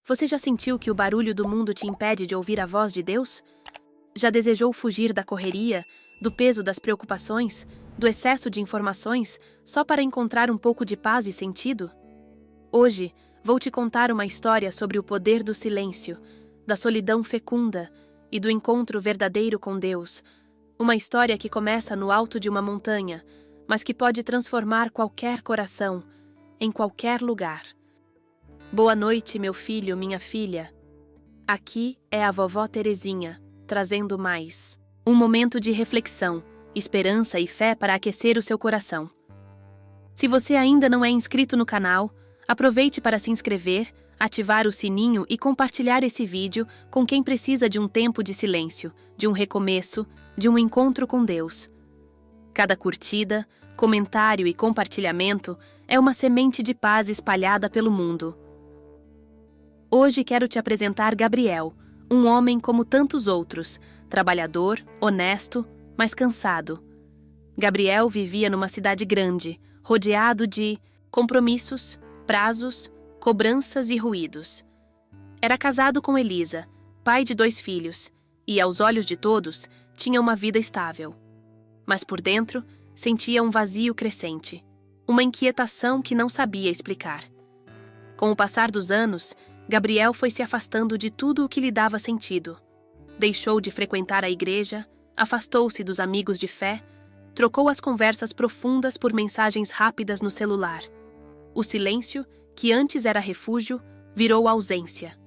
Você já sentiu que o barulho do mundo te impede de ouvir a voz de Deus? Já desejou fugir da correria, do peso das preocupações, do excesso de informações, só para encontrar um pouco de paz e sentido? Hoje, vou te contar uma história sobre o poder do silêncio, da solidão fecunda e do encontro verdadeiro com Deus. Uma história que começa no alto de uma montanha, mas que pode transformar qualquer coração, em qualquer lugar. Boa noite, meu filho, minha filha. Aqui é a vovó Terezinha, trazendo mais um momento de reflexão, esperança e fé para aquecer o seu coração. Se você ainda não é inscrito no canal, aproveite para se inscrever, ativar o sininho e compartilhar esse vídeo com quem precisa de um tempo de silêncio, de um recomeço, de um encontro com Deus. Cada curtida, comentário e compartilhamento é uma semente de paz espalhada pelo mundo. Hoje quero te apresentar Gabriel, um homem como tantos outros, trabalhador, honesto, mas cansado. Gabriel vivia numa cidade grande, rodeado de compromissos, prazos, cobranças e ruídos. Era casado com Elisa, pai de 2 filhos, e, aos olhos de todos, tinha uma vida estável. Mas por dentro, sentia um vazio crescente, uma inquietação que não sabia explicar. Com o passar dos anos, Gabriel foi se afastando de tudo o que lhe dava sentido. Deixou de frequentar a igreja, afastou-se dos amigos de fé, trocou as conversas profundas por mensagens rápidas no celular. O silêncio, que antes era refúgio, virou ausência.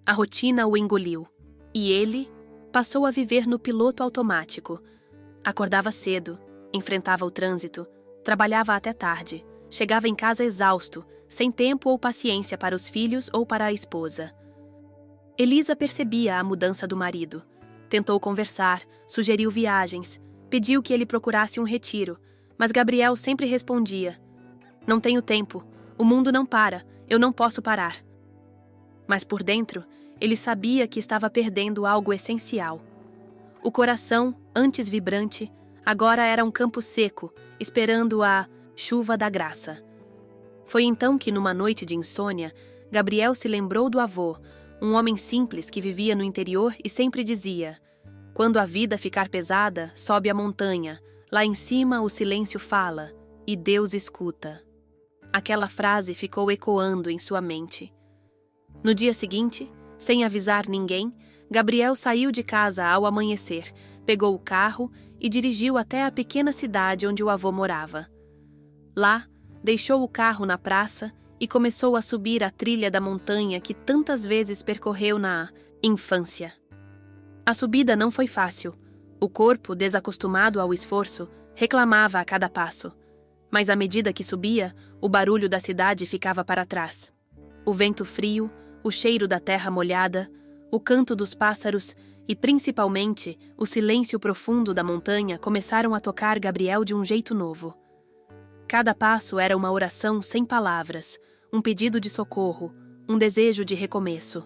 A rotina o engoliu, e ele passou a viver no piloto automático. Acordava cedo, enfrentava o trânsito, trabalhava até tarde, chegava em casa exausto, sem tempo ou paciência para os filhos ou para a esposa. Elisa percebia a mudança do marido. Tentou conversar, sugeriu viagens, pediu que ele procurasse um retiro, mas Gabriel sempre respondia: "Não tenho tempo, o mundo não para, eu não posso parar." Mas por dentro, ele sabia que estava perdendo algo essencial. O coração, antes vibrante, agora era um campo seco, esperando a chuva da graça. Foi então que, numa noite de insônia, Gabriel se lembrou do avô, um homem simples que vivia no interior e sempre dizia: "Quando a vida ficar pesada, sobe a montanha, lá em cima o silêncio fala, e Deus escuta." Aquela frase ficou ecoando em sua mente. No dia seguinte, sem avisar ninguém, Gabriel saiu de casa ao amanhecer, pegou o carro e dirigiu até a pequena cidade onde o avô morava. Lá, deixou o carro na praça e começou a subir a trilha da montanha que tantas vezes percorreu na infância. A subida não foi fácil. O corpo, desacostumado ao esforço, reclamava a cada passo. Mas à medida que subia, o barulho da cidade ficava para trás. O vento frio, o cheiro da terra molhada, o canto dos pássaros e, principalmente, o silêncio profundo da montanha começaram a tocar Gabriel de um jeito novo. Cada passo era uma oração sem palavras, um pedido de socorro, um desejo de recomeço.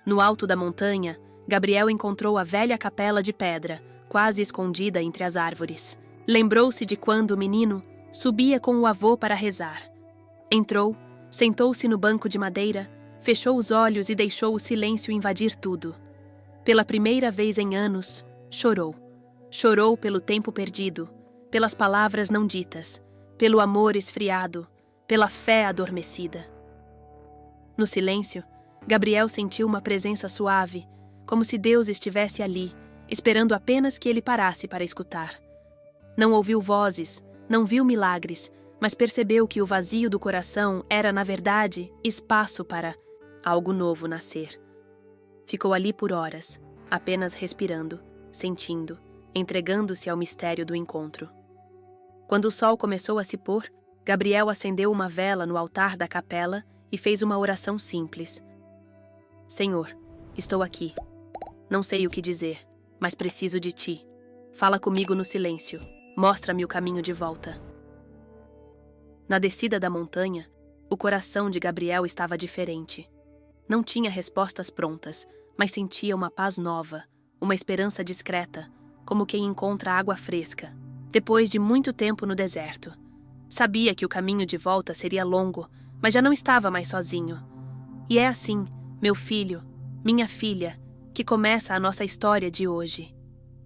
No alto da montanha, Gabriel encontrou a velha capela de pedra, quase escondida entre as árvores. Lembrou-se de quando o menino subia com o avô para rezar. Entrou, sentou-se no banco de madeira, fechou os olhos e deixou o silêncio invadir tudo. Pela primeira vez em anos, chorou. Chorou pelo tempo perdido, pelas palavras não ditas, pelo amor esfriado, pela fé adormecida. No silêncio, Gabriel sentiu uma presença suave, como se Deus estivesse ali, esperando apenas que ele parasse para escutar. Não ouviu vozes, não viu milagres, mas percebeu que o vazio do coração era, na verdade, espaço para algo novo nascer. Ficou ali por horas, apenas respirando, sentindo, entregando-se ao mistério do encontro. Quando o sol começou a se pôr, Gabriel acendeu uma vela no altar da capela e fez uma oração simples. "Senhor, estou aqui. Não sei o que dizer, mas preciso de ti. Fala comigo no silêncio. Mostra-me o caminho de volta." Na descida da montanha, o coração de Gabriel estava diferente. Não tinha respostas prontas, mas sentia uma paz nova, uma esperança discreta, como quem encontra água fresca, depois de muito tempo no deserto. Sabia que o caminho de volta seria longo, mas já não estava mais sozinho. E é assim, Meu filho, minha filha, que começa a nossa história de hoje.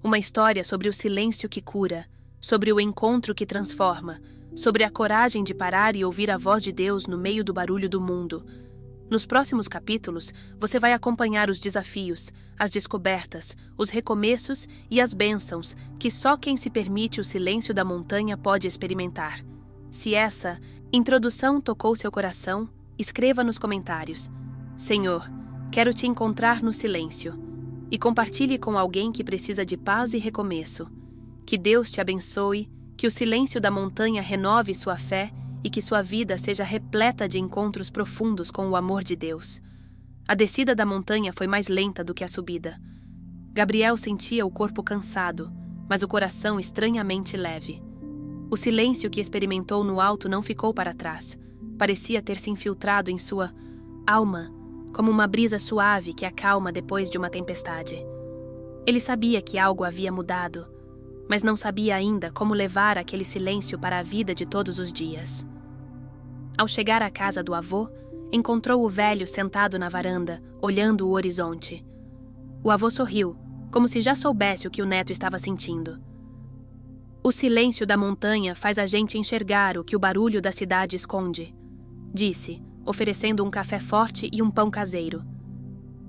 Uma história sobre o silêncio que cura, sobre o encontro que transforma, sobre a coragem de parar e ouvir a voz de Deus no meio do barulho do mundo. Nos próximos capítulos, você vai acompanhar os desafios, as descobertas, os recomeços e as bênçãos que só quem se permite o silêncio da montanha pode experimentar. Se essa introdução tocou seu coração, escreva nos comentários: Senhor, quero te encontrar no silêncio. E compartilhe com alguém que precisa de paz e recomeço. Que Deus te abençoe, que o silêncio da montanha renove sua fé e que sua vida seja repleta de encontros profundos com o amor de Deus. A descida da montanha foi mais lenta do que a subida. Gabriel sentia o corpo cansado, mas o coração estranhamente leve. O silêncio que experimentou no alto não ficou para trás. Parecia ter se infiltrado em sua alma, como uma brisa suave que acalma depois de uma tempestade. Ele sabia que algo havia mudado, mas não sabia ainda como levar aquele silêncio para a vida de todos os dias. Ao chegar à casa do avô, encontrou o velho sentado na varanda, olhando o horizonte. O avô sorriu, como se já soubesse o que o neto estava sentindo. O silêncio da montanha faz a gente enxergar o que o barulho da cidade esconde, disse, oferecendo um café forte e um pão caseiro.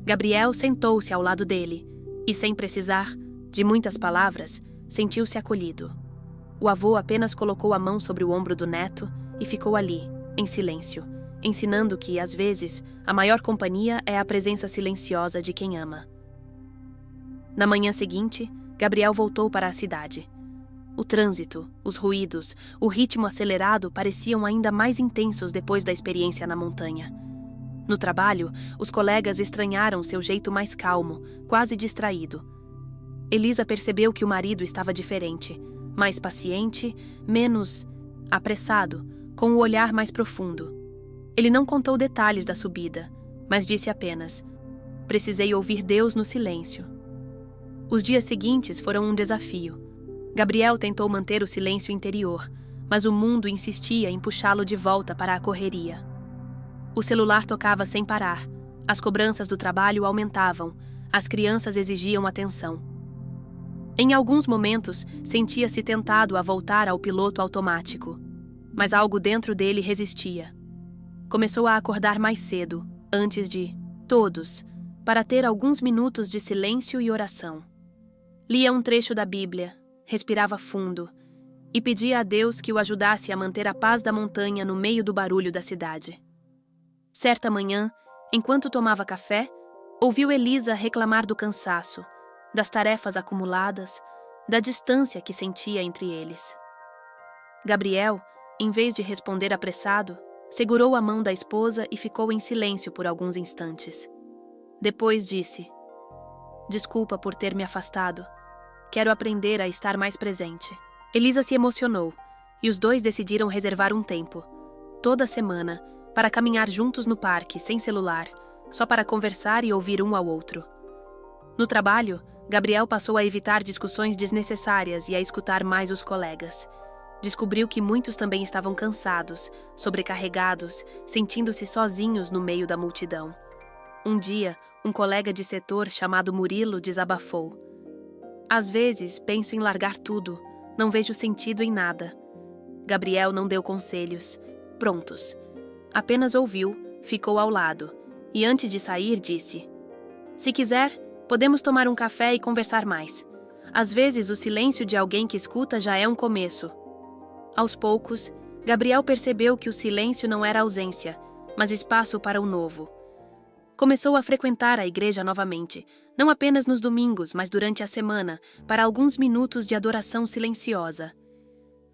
Gabriel sentou-se ao lado dele e, sem precisar de muitas palavras, sentiu-se acolhido. O avô apenas colocou a mão sobre o ombro do neto e ficou ali, em silêncio, ensinando que, às vezes, a maior companhia é a presença silenciosa de quem ama. Na manhã seguinte, Gabriel voltou para a cidade. O trânsito, os ruídos, o ritmo acelerado pareciam ainda mais intensos depois da experiência na montanha. No trabalho, os colegas estranharam seu jeito mais calmo, quase distraído. Elisa percebeu que o marido estava diferente, mais paciente, menos apressado, com o olhar mais profundo. Ele não contou detalhes da subida, mas disse apenas: "Precisei ouvir Deus no silêncio." Os dias seguintes foram um desafio. Gabriel tentou manter o silêncio interior, mas o mundo insistia em puxá-lo de volta para a correria. O celular tocava sem parar, as cobranças do trabalho aumentavam, as crianças exigiam atenção. Em alguns momentos, sentia-se tentado a voltar ao piloto automático, mas algo dentro dele resistia. Começou a acordar mais cedo, antes de todos, para ter alguns minutos de silêncio e oração. Lia um trecho da Bíblia, respirava fundo e pedia a Deus que o ajudasse a manter a paz da montanha no meio do barulho da cidade. Certa manhã, enquanto tomava café, ouviu Elisa reclamar do cansaço, das tarefas acumuladas, da distância que sentia entre eles. Gabriel, em vez de responder apressado, segurou a mão da esposa e ficou em silêncio por alguns instantes. Depois disse: "Desculpa por ter me afastado. Quero aprender a estar mais presente." Elisa se emocionou e os dois decidiram reservar um tempo, toda semana, para caminhar juntos no parque, sem celular, só para conversar e ouvir um ao outro. No trabalho, Gabriel passou a evitar discussões desnecessárias e a escutar mais os colegas. Descobriu que muitos também estavam cansados, sobrecarregados, sentindo-se sozinhos no meio da multidão. Um dia, um colega de setor chamado Murilo desabafou: "Às vezes, penso em largar tudo. Não vejo sentido em nada." Gabriel não deu conselhos prontos. Apenas ouviu, ficou ao lado e, antes de sair, disse: "Se quiser, podemos tomar um café e conversar mais. Às vezes, o silêncio de alguém que escuta já é um começo." Aos poucos, Gabriel percebeu que o silêncio não era ausência, mas espaço para o novo. Começou a frequentar a igreja novamente, não apenas nos domingos, mas durante a semana, para alguns minutos de adoração silenciosa.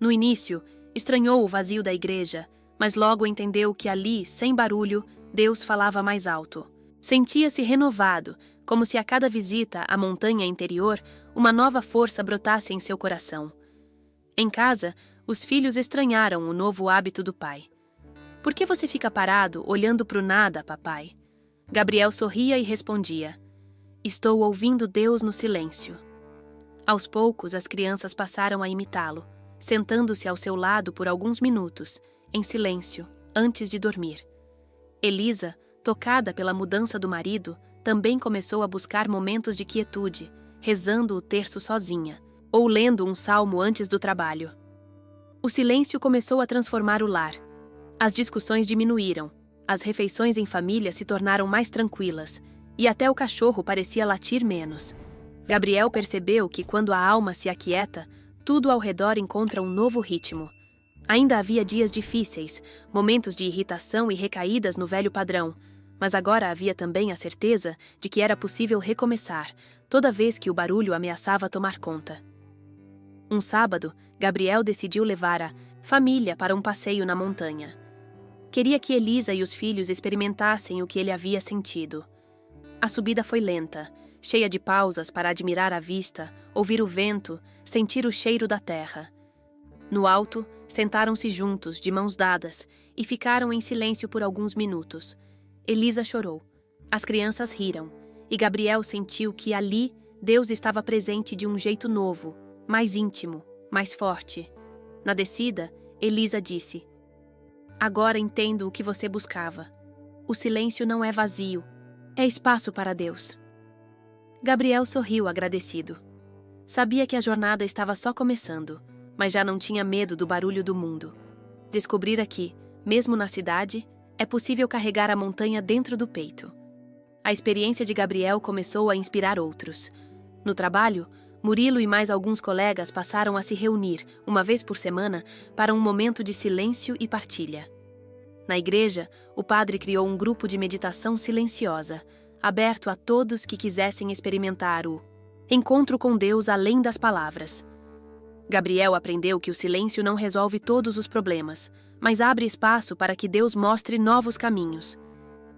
No início, estranhou o vazio da igreja, mas logo entendeu que ali, sem barulho, Deus falava mais alto. Sentia-se renovado, como se a cada visita à montanha interior, uma nova força brotasse em seu coração. Em casa, os filhos estranharam o novo hábito do pai. "Por que você fica parado, olhando para o nada, papai?" Gabriel sorria e respondia: "Estou ouvindo Deus no silêncio." Aos poucos, as crianças passaram a imitá-lo, sentando-se ao seu lado por alguns minutos, em silêncio, antes de dormir. Elisa Tocada pela mudança do marido, também começou a buscar momentos de quietude, rezando o terço sozinha, ou lendo um salmo antes do trabalho. O silêncio começou a transformar o lar. As discussões diminuíram, as refeições em família se tornaram mais tranquilas, e até o cachorro parecia latir menos. Gabriel percebeu que quando a alma se aquieta, tudo ao redor encontra um novo ritmo. Ainda havia dias difíceis, momentos de irritação e recaídas no velho padrão, mas agora havia também a certeza de que era possível recomeçar, toda vez que o barulho ameaçava tomar conta. Um sábado, Gabriel decidiu levar a família para um passeio na montanha. Queria que Elisa e os filhos experimentassem o que ele havia sentido. A subida foi lenta, cheia de pausas para admirar a vista, ouvir o vento, sentir o cheiro da terra. No alto, sentaram-se juntos, de mãos dadas, e ficaram em silêncio por alguns minutos. Elisa chorou. As crianças riram, e Gabriel sentiu que ali Deus estava presente de um jeito novo, mais íntimo, mais forte. Na descida, Elisa disse: "Agora entendo o que você buscava. O silêncio não é vazio, é espaço para Deus." Gabriel sorriu agradecido. Sabia que a jornada estava só começando, mas já não tinha medo do barulho do mundo. Descobrira que, mesmo na cidade, é possível carregar a montanha dentro do peito. A experiência de Gabriel começou a inspirar outros. No trabalho, Murilo e mais alguns colegas passaram a se reunir, uma vez por semana, para um momento de silêncio e partilha. Na igreja, o padre criou um grupo de meditação silenciosa, aberto a todos que quisessem experimentar o encontro com Deus além das palavras. Gabriel aprendeu que o silêncio não resolve todos os problemas, mas abre espaço para que Deus mostre novos caminhos.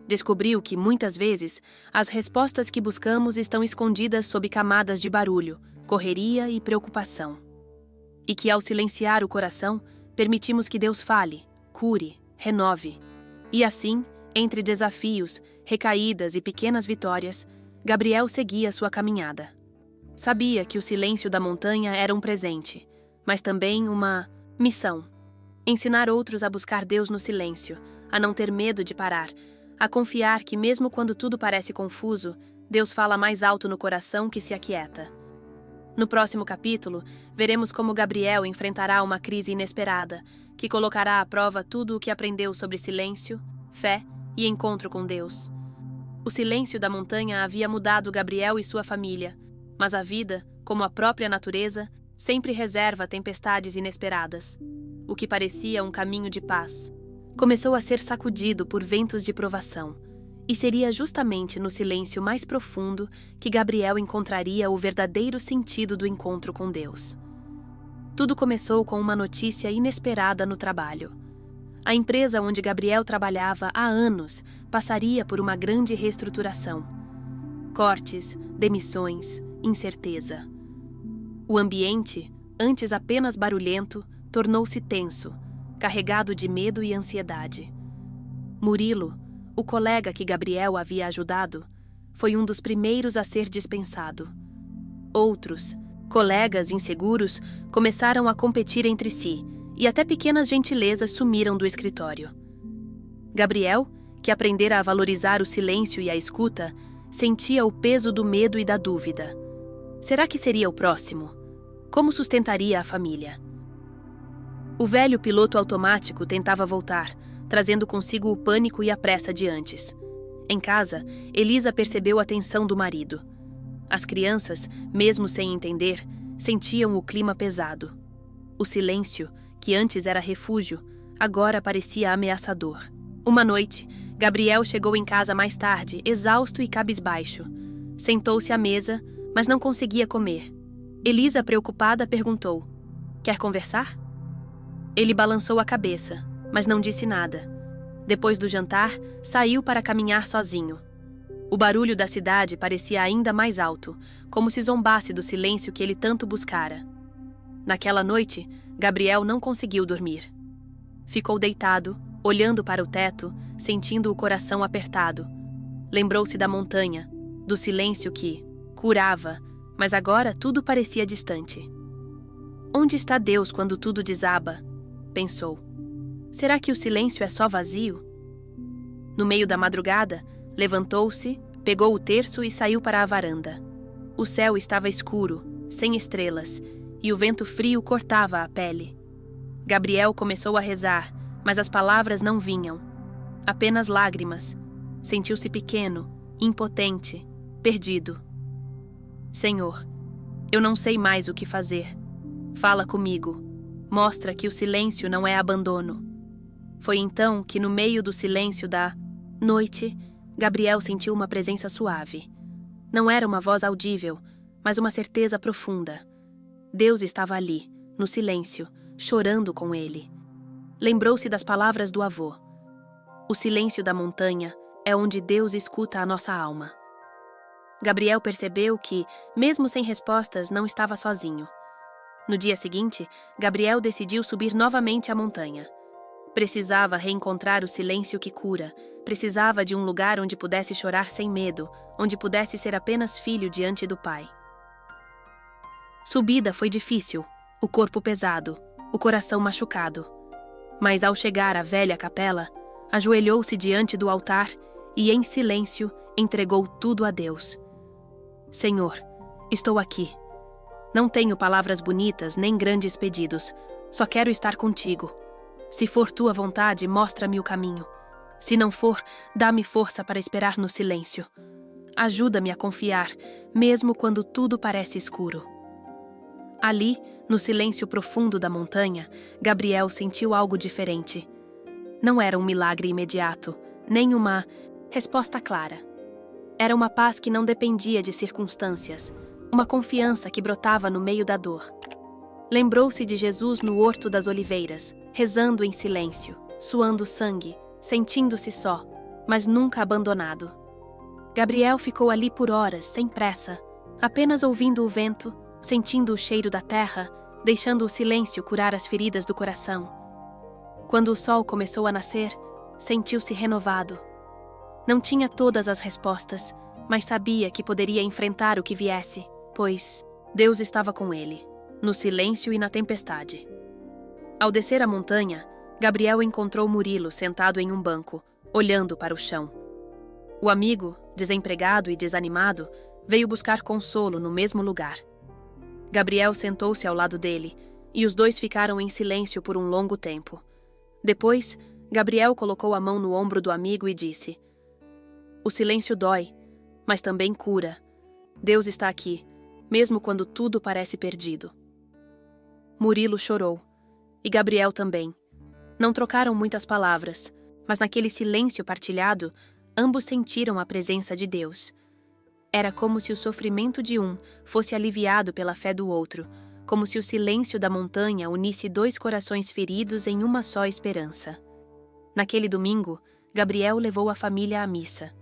Descobriu que, muitas vezes, as respostas que buscamos estão escondidas sob camadas de barulho, correria e preocupação. E que, ao silenciar o coração, permitimos que Deus fale, cure, renove. E assim, entre desafios, recaídas e pequenas vitórias, Gabriel seguia sua caminhada. Sabia que o silêncio da montanha era um presente, mas também uma missão. Ensinar outros a buscar Deus no silêncio, a não ter medo de parar, a confiar que mesmo quando tudo parece confuso, Deus fala mais alto no coração que se aquieta. No próximo capítulo, veremos como Gabriel enfrentará uma crise inesperada, que colocará à prova tudo o que aprendeu sobre silêncio, fé e encontro com Deus. O silêncio da montanha havia mudado Gabriel e sua família, mas a vida, como a própria natureza, sempre reserva tempestades inesperadas. O que parecia um caminho de paz começou a ser sacudido por ventos de provação, e seria justamente no silêncio mais profundo que Gabriel encontraria o verdadeiro sentido do encontro com Deus. Tudo começou com uma notícia inesperada no trabalho. A empresa onde Gabriel trabalhava há anos passaria por uma grande reestruturação. Cortes, demissões, incerteza. O ambiente, antes apenas barulhento, tornou-se tenso, carregado de medo e ansiedade. Murilo, o colega que Gabriel havia ajudado, foi um dos primeiros a ser dispensado. Outros, colegas inseguros, começaram a competir entre si, e até pequenas gentilezas sumiram do escritório. Gabriel, que aprendera a valorizar o silêncio e a escuta, sentia o peso do medo e da dúvida. Será que seria o próximo? Como sustentaria a família? O velho piloto automático tentava voltar, trazendo consigo o pânico e a pressa de antes. Em casa, Elisa percebeu a tensão do marido. As crianças, mesmo sem entender, sentiam o clima pesado. O silêncio, que antes era refúgio, agora parecia ameaçador. Uma noite, Gabriel chegou em casa mais tarde, exausto e cabisbaixo. Sentou-se à mesa, mas não conseguia comer. Elisa, preocupada, perguntou: "Quer conversar?" Ele balançou a cabeça, mas não disse nada. Depois do jantar, saiu para caminhar sozinho. O barulho da cidade parecia ainda mais alto, como se zombasse do silêncio que ele tanto buscara. Naquela noite, Gabriel não conseguiu dormir. Ficou deitado, olhando para o teto, sentindo o coração apertado. Lembrou-se da montanha, do silêncio que curava, mas agora tudo parecia distante. Onde está Deus quando tudo desaba? Pensou. Será que o silêncio é só vazio? No meio da madrugada, levantou-se, pegou o terço e saiu para a varanda. O céu estava escuro, sem estrelas, e o vento frio cortava a pele. Gabriel começou a rezar, mas as palavras não vinham. Apenas lágrimas. Sentiu-se pequeno, impotente, perdido. Senhor, eu não sei mais o que fazer. Fala comigo. Mostra que o silêncio não é abandono. Foi então que, no meio do silêncio da noite, Gabriel sentiu uma presença suave. Não era uma voz audível, mas uma certeza profunda. Deus estava ali, no silêncio, chorando com ele. Lembrou-se das palavras do avô. O silêncio da montanha é onde Deus escuta a nossa alma. Gabriel percebeu que, mesmo sem respostas, não estava sozinho. No dia seguinte, Gabriel decidiu subir novamente a montanha. Precisava reencontrar o silêncio que cura. Precisava de um lugar onde pudesse chorar sem medo, onde pudesse ser apenas filho diante do Pai. Subida foi difícil, o corpo pesado, o coração machucado. Mas ao chegar à velha capela, ajoelhou-se diante do altar e, em silêncio, entregou tudo a Deus. Senhor, estou aqui. Não tenho palavras bonitas nem grandes pedidos, só quero estar contigo. Se for tua vontade, mostra-me o caminho. Se não for, dá-me força para esperar no silêncio. Ajuda-me a confiar, mesmo quando tudo parece escuro. Ali, no silêncio profundo da montanha, Gabriel sentiu algo diferente. Não era um milagre imediato, nem uma resposta clara. Era uma paz que não dependia de circunstâncias, uma confiança que brotava no meio da dor. Lembrou-se de Jesus no Horto das Oliveiras, rezando em silêncio, suando sangue, sentindo-se só, mas nunca abandonado. Gabriel ficou ali por horas, sem pressa, apenas ouvindo o vento, sentindo o cheiro da terra, deixando o silêncio curar as feridas do coração. Quando o sol começou a nascer, sentiu-se renovado. Não tinha todas as respostas, mas sabia que poderia enfrentar o que viesse, pois Deus estava com ele, no silêncio e na tempestade. Ao descer a montanha, Gabriel encontrou Murilo sentado em um banco, olhando para o chão. O amigo, desempregado e desanimado, veio buscar consolo no mesmo lugar. Gabriel sentou-se ao lado dele, e os dois ficaram em silêncio por um longo tempo. Depois, Gabriel colocou a mão no ombro do amigo e disse: "O silêncio dói, mas também cura. Deus está aqui, mesmo quando tudo parece perdido." Murilo chorou, e Gabriel também. Não trocaram muitas palavras, mas naquele silêncio partilhado, ambos sentiram a presença de Deus. Era como se o sofrimento de um fosse aliviado pela fé do outro, como se o silêncio da montanha unisse dois corações feridos em uma só esperança. Naquele domingo, Gabriel levou a família à missa.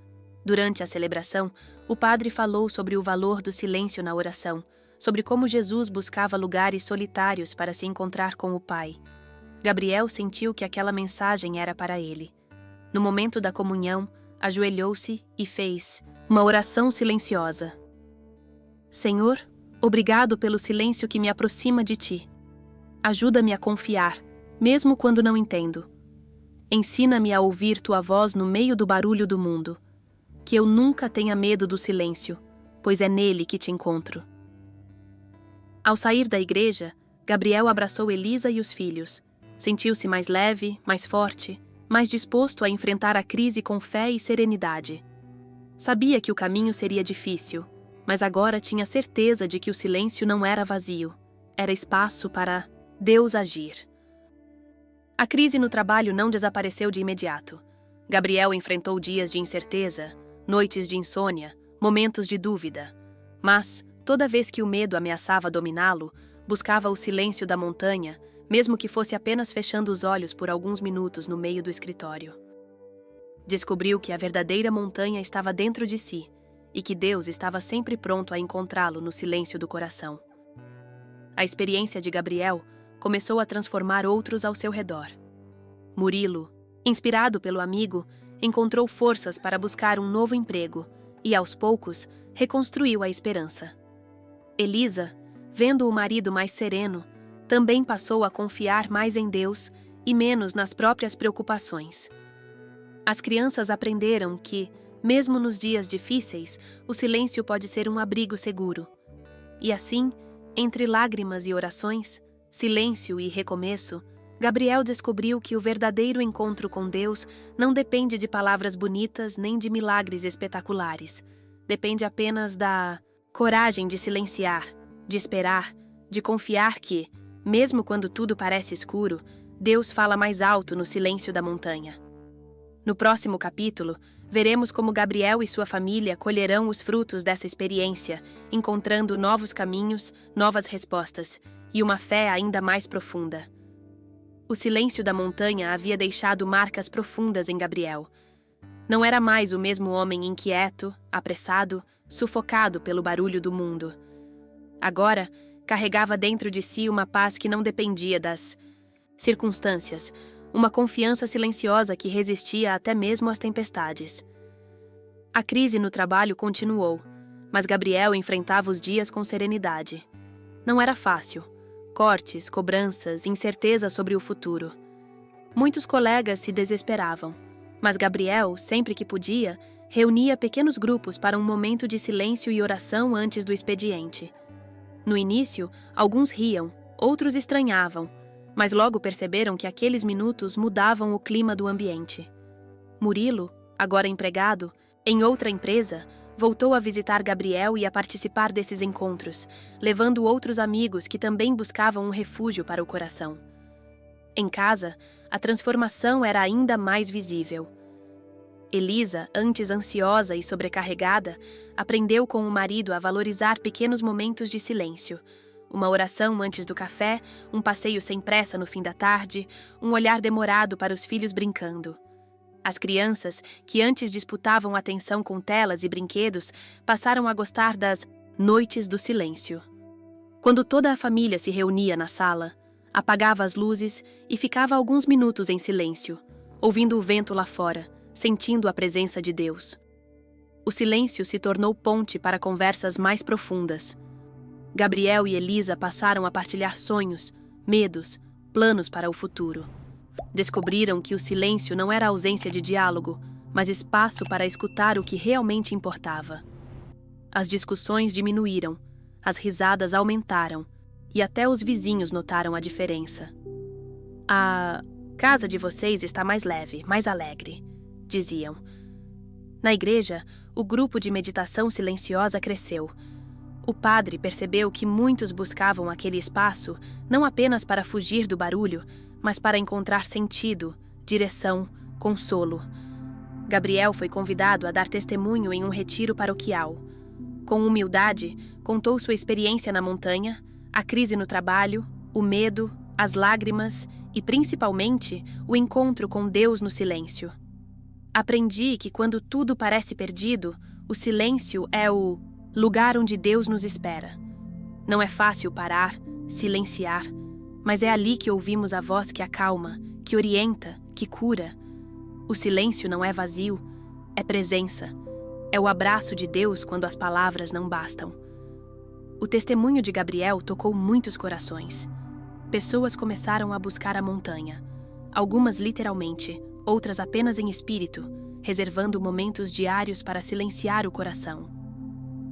Durante a celebração, o padre falou sobre o valor do silêncio na oração, sobre como Jesus buscava lugares solitários para se encontrar com o Pai. Gabriel sentiu que aquela mensagem era para ele. No momento da comunhão, ajoelhou-se e fez uma oração silenciosa. Senhor, obrigado pelo silêncio que me aproxima de Ti. Ajuda-me a confiar, mesmo quando não entendo. Ensina-me a ouvir Tua voz no meio do barulho do mundo. Que eu nunca tenha medo do silêncio, pois é nele que Te encontro. Ao sair da igreja, Gabriel abraçou Elisa e os filhos. Sentiu-se mais leve, mais forte, mais disposto a enfrentar a crise com fé e serenidade. Sabia que o caminho seria difícil, mas agora tinha certeza de que o silêncio não era vazio. Era espaço para Deus agir. A crise no trabalho não desapareceu de imediato. Gabriel enfrentou dias de incerteza, noites de insônia, momentos de dúvida. Mas, toda vez que o medo ameaçava dominá-lo, buscava o silêncio da montanha, mesmo que fosse apenas fechando os olhos por alguns minutos no meio do escritório. Descobriu que a verdadeira montanha estava dentro de si e que Deus estava sempre pronto a encontrá-lo no silêncio do coração. A experiência de Gabriel começou a transformar outros ao seu redor. Murilo, inspirado pelo amigo, encontrou forças para buscar um novo emprego e, aos poucos, reconstruiu a esperança. Elisa, vendo o marido mais sereno, também passou a confiar mais em Deus e menos nas próprias preocupações. As crianças aprenderam que, mesmo nos dias difíceis, o silêncio pode ser um abrigo seguro. E assim, entre lágrimas e orações, silêncio e recomeço, Gabriel descobriu que o verdadeiro encontro com Deus não depende de palavras bonitas nem de milagres espetaculares. Depende apenas da coragem de silenciar, de esperar, de confiar que, mesmo quando tudo parece escuro, Deus fala mais alto no silêncio da montanha. No próximo capítulo, veremos como Gabriel e sua família colherão os frutos dessa experiência, encontrando novos caminhos, novas respostas e uma fé ainda mais profunda. O silêncio da montanha havia deixado marcas profundas em Gabriel. Não era mais o mesmo homem inquieto, apressado, sufocado pelo barulho do mundo. Agora, carregava dentro de si uma paz que não dependia das circunstâncias, uma confiança silenciosa que resistia até mesmo às tempestades. A crise no trabalho continuou, mas Gabriel enfrentava os dias com serenidade. Não era fácil. Cortes, cobranças, incerteza sobre o futuro. Muitos colegas se desesperavam, mas Gabriel, sempre que podia, reunia pequenos grupos para um momento de silêncio e oração antes do expediente. No início, alguns riam, outros estranhavam, mas logo perceberam que aqueles minutos mudavam o clima do ambiente. Murilo, agora empregado, em outra empresa, voltou a visitar Gabriel e a participar desses encontros, levando outros amigos que também buscavam um refúgio para o coração. Em casa, a transformação era ainda mais visível. Elisa, antes ansiosa e sobrecarregada, aprendeu com o marido a valorizar pequenos momentos de silêncio. Uma oração antes do café, um passeio sem pressa no fim da tarde, um olhar demorado para os filhos brincando. As crianças, que antes disputavam atenção com telas e brinquedos, passaram a gostar das noites do silêncio. Quando toda a família se reunia na sala, apagava as luzes e ficava alguns minutos em silêncio, ouvindo o vento lá fora, sentindo a presença de Deus. O silêncio se tornou ponte para conversas mais profundas. Gabriel e Elisa passaram a partilhar sonhos, medos, planos para o futuro. Descobriram que o silêncio não era ausência de diálogo, mas espaço para escutar o que realmente importava. As discussões diminuíram, as risadas aumentaram, e até os vizinhos notaram a diferença. A casa de vocês está mais leve, mais alegre, diziam. Na igreja, o grupo de meditação silenciosa cresceu. O padre percebeu que muitos buscavam aquele espaço não apenas para fugir do barulho, mas para encontrar sentido, direção, consolo. Gabriel foi convidado a dar testemunho em um retiro paroquial. Com humildade, contou sua experiência na montanha, a crise no trabalho, o medo, as lágrimas e, principalmente, o encontro com Deus no silêncio. Aprendi que quando tudo parece perdido, o silêncio é o lugar onde Deus nos espera. Não é fácil parar, silenciar, mas é ali que ouvimos a voz que acalma, que orienta, que cura. O silêncio não é vazio, é presença. É o abraço de Deus quando as palavras não bastam. O testemunho de Gabriel tocou muitos corações. Pessoas começaram a buscar a montanha. Algumas literalmente, outras apenas em espírito, reservando momentos diários para silenciar o coração.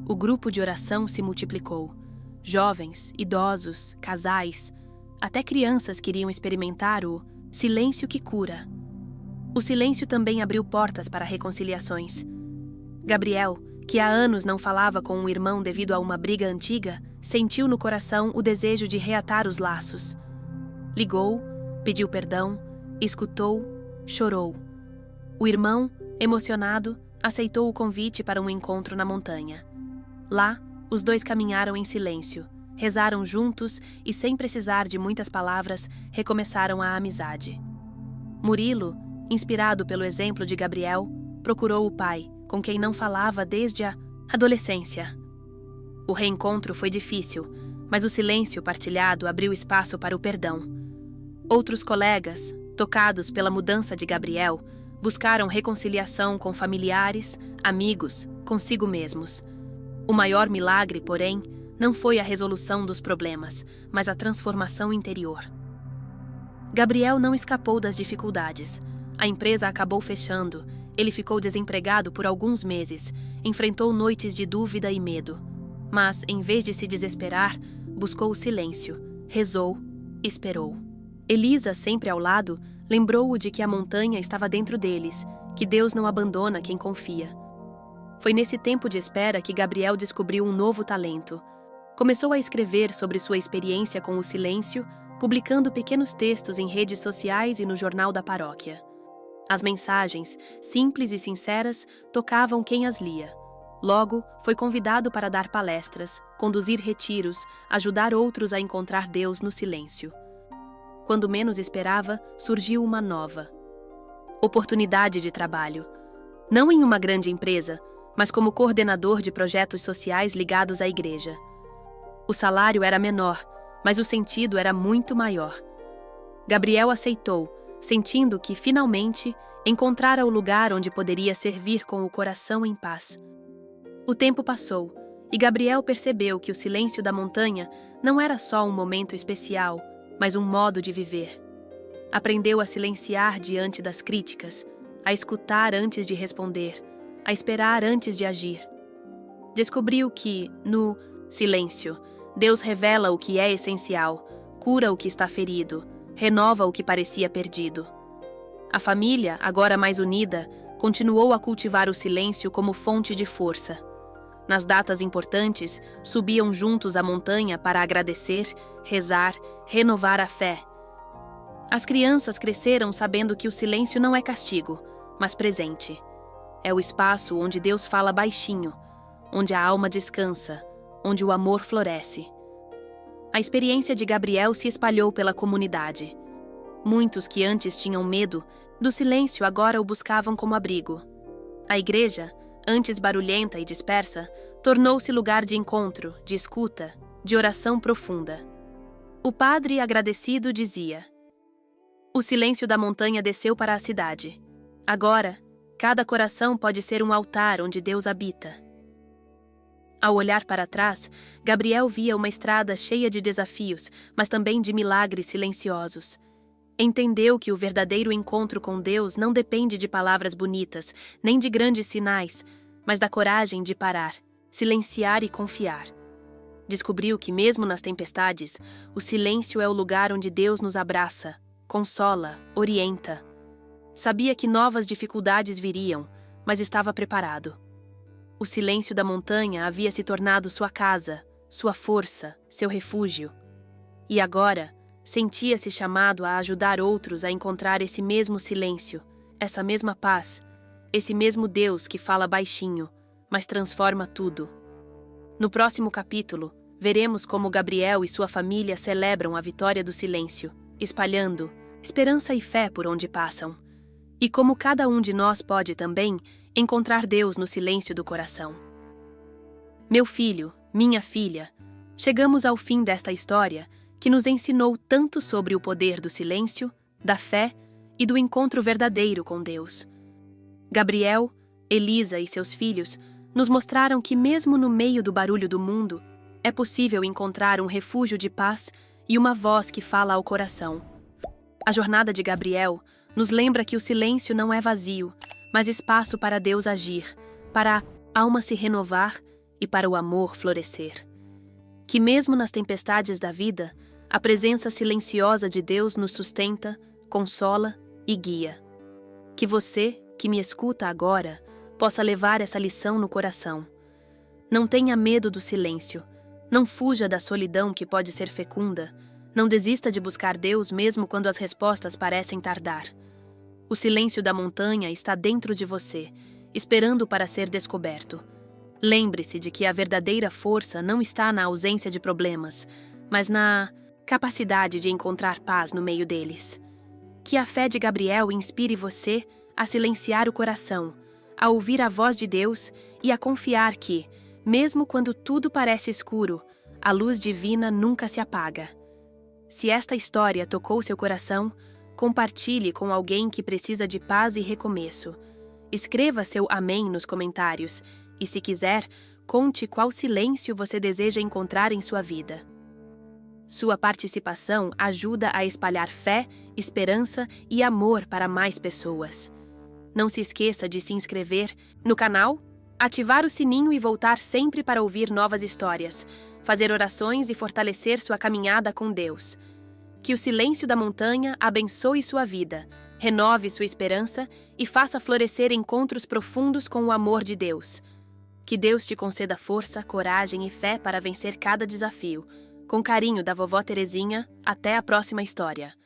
O grupo de oração se multiplicou. Jovens, idosos, casais, até crianças queriam experimentar o silêncio que cura. O silêncio também abriu portas para reconciliações. Gabriel, que há anos não falava com um irmão devido a uma briga antiga, sentiu no coração o desejo de reatar os laços. Ligou, pediu perdão, escutou, chorou. O irmão, emocionado, aceitou o convite para um encontro na montanha. Lá, os dois caminharam em silêncio, rezaram juntos e, sem precisar de muitas palavras, recomeçaram a amizade. Murilo, inspirado pelo exemplo de Gabriel, procurou o pai, com quem não falava desde a adolescência. O reencontro foi difícil, mas o silêncio partilhado abriu espaço para o perdão. Outros colegas, tocados pela mudança de Gabriel, buscaram reconciliação com familiares, amigos, consigo mesmos. O maior milagre, porém, não foi a resolução dos problemas, mas a transformação interior. Gabriel não escapou das dificuldades. A empresa acabou fechando. Ele ficou desempregado por alguns meses, enfrentou noites de dúvida e medo. Mas, em vez de se desesperar, buscou o silêncio, rezou, esperou. Elisa, sempre ao lado, lembrou-o de que a montanha estava dentro deles, que Deus não abandona quem confia. Foi nesse tempo de espera que Gabriel descobriu um novo talento. Começou a escrever sobre sua experiência com o silêncio, publicando pequenos textos em redes sociais e no jornal da paróquia. As mensagens, simples e sinceras, tocavam quem as lia. Logo, foi convidado para dar palestras, conduzir retiros, ajudar outros a encontrar Deus no silêncio. Quando menos esperava, surgiu uma nova oportunidade de trabalho. Não em uma grande empresa, mas como coordenador de projetos sociais ligados à igreja. O salário era menor, mas o sentido era muito maior. Gabriel aceitou, sentindo que, finalmente, encontrara o lugar onde poderia servir com o coração em paz. O tempo passou, e Gabriel percebeu que o silêncio da montanha não era só um momento especial, mas um modo de viver. Aprendeu a silenciar diante das críticas, a escutar antes de responder, a esperar antes de agir. Descobriu que, no silêncio, Deus revela o que é essencial, cura o que está ferido, renova o que parecia perdido. A família, agora mais unida, continuou a cultivar o silêncio como fonte de força. Nas datas importantes, subiam juntos a montanha para agradecer, rezar, renovar a fé. As crianças cresceram sabendo que o silêncio não é castigo, mas presente. É o espaço onde Deus fala baixinho, onde a alma descansa, onde o amor floresce. A experiência de Gabriel se espalhou pela comunidade. Muitos que antes tinham medo do silêncio agora o buscavam como abrigo. A igreja, antes barulhenta e dispersa, tornou-se lugar de encontro, de escuta, de oração profunda. O padre, agradecido, dizia: "O silêncio da montanha desceu para a cidade. Agora, cada coração pode ser um altar onde Deus habita." Ao olhar para trás, Gabriel via uma estrada cheia de desafios, mas também de milagres silenciosos. Entendeu que o verdadeiro encontro com Deus não depende de palavras bonitas, nem de grandes sinais, mas da coragem de parar, silenciar e confiar. Descobriu que mesmo nas tempestades, o silêncio é o lugar onde Deus nos abraça, consola, orienta. Sabia que novas dificuldades viriam, mas estava preparado. O silêncio da montanha havia se tornado sua casa, sua força, seu refúgio. E agora, sentia-se chamado a ajudar outros a encontrar esse mesmo silêncio, essa mesma paz, esse mesmo Deus que fala baixinho, mas transforma tudo. No próximo capítulo, veremos como Gabriel e sua família celebram a vitória do silêncio, espalhando esperança e fé por onde passam. E como cada um de nós pode também encontrar Deus no silêncio do coração. Meu filho, minha filha, chegamos ao fim desta história que nos ensinou tanto sobre o poder do silêncio, da fé e do encontro verdadeiro com Deus. Gabriel, Elisa e seus filhos nos mostraram que mesmo no meio do barulho do mundo, é possível encontrar um refúgio de paz e uma voz que fala ao coração. A jornada de Gabriel nos lembra que o silêncio não é vazio, mas espaço para Deus agir, para a alma se renovar e para o amor florescer. Que mesmo nas tempestades da vida, a presença silenciosa de Deus nos sustenta, consola e guia. Que você, que me escuta agora, possa levar essa lição no coração. Não tenha medo do silêncio, não fuja da solidão que pode ser fecunda, não desista de buscar Deus mesmo quando as respostas parecem tardar. O silêncio da montanha está dentro de você, esperando para ser descoberto. Lembre-se de que a verdadeira força não está na ausência de problemas, mas na capacidade de encontrar paz no meio deles. Que a fé de Gabriel inspire você a silenciar o coração, a ouvir a voz de Deus e a confiar que, mesmo quando tudo parece escuro, a luz divina nunca se apaga. Se esta história tocou seu coração, compartilhe com alguém que precisa de paz e recomeço. Escreva seu amém nos comentários e, se quiser, conte qual silêncio você deseja encontrar em sua vida. Sua participação ajuda a espalhar fé, esperança e amor para mais pessoas. Não se esqueça de se inscrever no canal, ativar o sininho e voltar sempre para ouvir novas histórias, fazer orações e fortalecer sua caminhada com Deus. Que o silêncio da montanha abençoe sua vida, renove sua esperança e faça florescer encontros profundos com o amor de Deus. Que Deus te conceda força, coragem e fé para vencer cada desafio. Com carinho da vovó Terezinha, até a próxima história.